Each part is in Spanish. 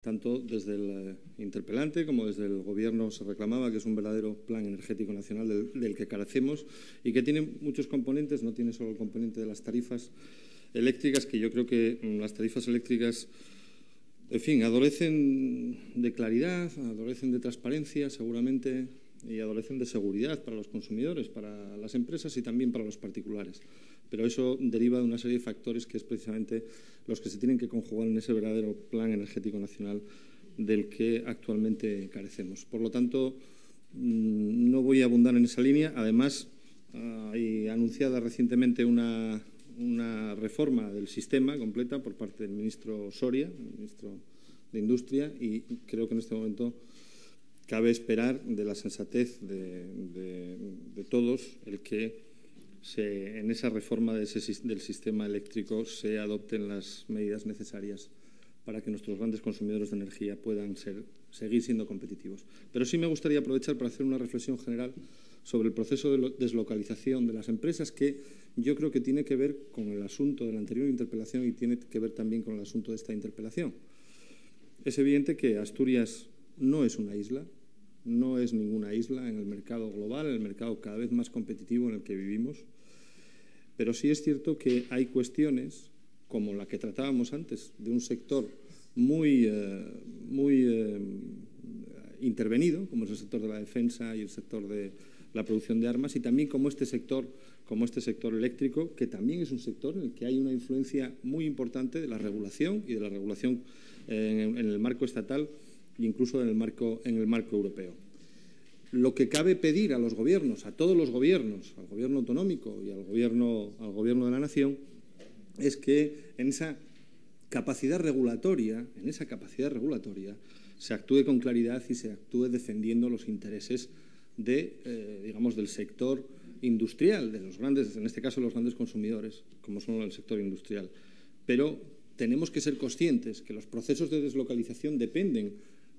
Tanto desde el interpelante como desde el Gobierno se reclamaba que es un verdadero plan energético nacional del que carecemos y que tiene muchos componentes, no tiene solo el componente de las tarifas eléctricas, que yo creo que las tarifas eléctricas, en fin, adolecen de claridad, adolecen de transparencia seguramente y adolecen de seguridad para los consumidores, para las empresas y también para los particulares. Pero eso deriva de una serie de factores que es precisamente los que se tienen que conjugar en ese verdadero plan energético nacional del que actualmente carecemos. Por lo tanto, no voy a abundar en esa línea. Además, hay anunciada recientemente una reforma del sistema completa por parte del ministro Soria, el ministro de Industria, y creo que en este momento cabe esperar de la sensatez de todos el que en esa reforma del sistema eléctrico se adopten las medidas necesarias para que nuestros grandes consumidores de energía puedan seguir siendo competitivos. Pero sí me gustaría aprovechar para hacer una reflexión general sobre el proceso de deslocalización de las empresas, que yo creo que tiene que ver con el asunto de la anterior interpelación y tiene que ver también con el asunto de esta interpelación. Es evidente que Asturias no es una isla, no es ninguna isla en el mercado global, en el mercado cada vez más competitivo en el que vivimos, pero sí es cierto que hay cuestiones, como la que tratábamos antes, de un sector muy intervenido, como es el sector de la defensa y el sector de la producción de armas, y también como este sector eléctrico, que también es un sector en el que hay una influencia muy importante de la regulación y de la regulación en el marco estatal e incluso en el marco europeo. Lo que cabe pedir a los gobiernos, a todos los gobiernos, al gobierno autonómico y al gobierno de la nación, es que en esa capacidad regulatoria se actúe con claridad y se actúe defendiendo los intereses del sector industrial, de los grandes, en este caso los grandes consumidores, como son el sector industrial. Pero tenemos que ser conscientes que los procesos de deslocalización dependen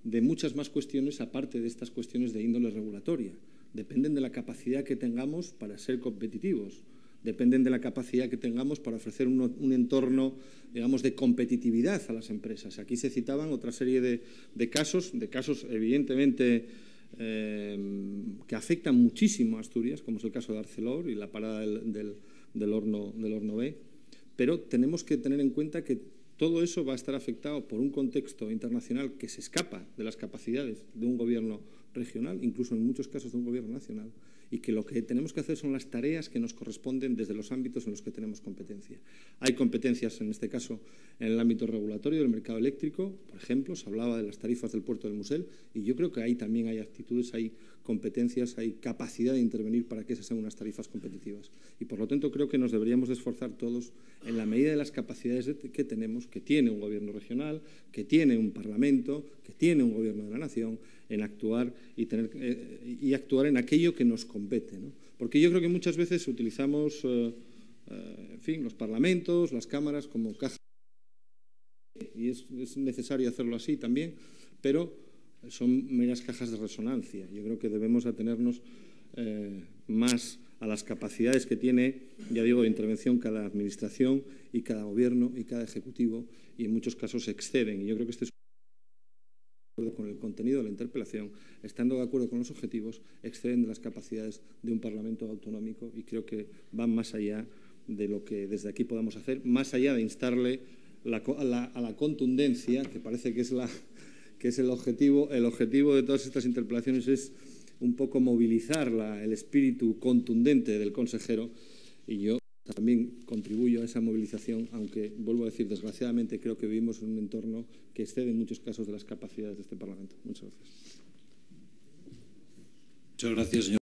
de muchas más cuestiones aparte de estas cuestiones de índole regulatoria. Dependen de la capacidad que tengamos para ser competitivos, dependen de la capacidad que tengamos para ofrecer un entorno, digamos, de competitividad a las empresas. Aquí se citaban otra serie de casos evidentemente que afectan muchísimo a Asturias, como es el caso de Arcelor y la parada del horno B, pero tenemos que tener en cuenta que todo eso va a estar afectado por un contexto internacional que se escapa de las capacidades de un gobierno regional, incluso en muchos casos de un gobierno nacional, y que lo que tenemos que hacer son las tareas que nos corresponden desde los ámbitos en los que tenemos competencia. Hay competencias, en este caso, en el ámbito regulatorio del mercado eléctrico, por ejemplo, se hablaba de las tarifas del puerto del Musel, y yo creo que ahí también hay actitudes, hay competencias, hay capacidad de intervenir para que esas sean unas tarifas competitivas. Y, por lo tanto, creo que nos deberíamos de esforzar todos en la medida de las capacidades que tenemos, que tiene un gobierno regional, que tiene un parlamento, que tiene un gobierno de la nación, en actuar y actuar en aquello que nos compete, ¿no? Porque yo creo que muchas veces utilizamos, los parlamentos, las cámaras como cajas, y es necesario hacerlo así también, pero son meras cajas de resonancia. Yo creo que debemos atenernos más a las capacidades que tiene, ya digo, de intervención cada administración y cada gobierno y cada ejecutivo, y en muchos casos se exceden. Y yo creo que este es con el contenido de la interpelación, estando de acuerdo con los objetivos, exceden de las capacidades de un Parlamento autonómico, y creo que van más allá de lo que desde aquí podamos hacer, más allá de instarle a la contundencia, que parece que es el objetivo de todas estas interpelaciones, es un poco movilizar el espíritu contundente del consejero, y yo también contribuyo a esa movilización, aunque, vuelvo a decir, desgraciadamente creo que vivimos en un entorno que excede en muchos casos de las capacidades de este Parlamento. Muchas gracias. Muchas gracias, señor.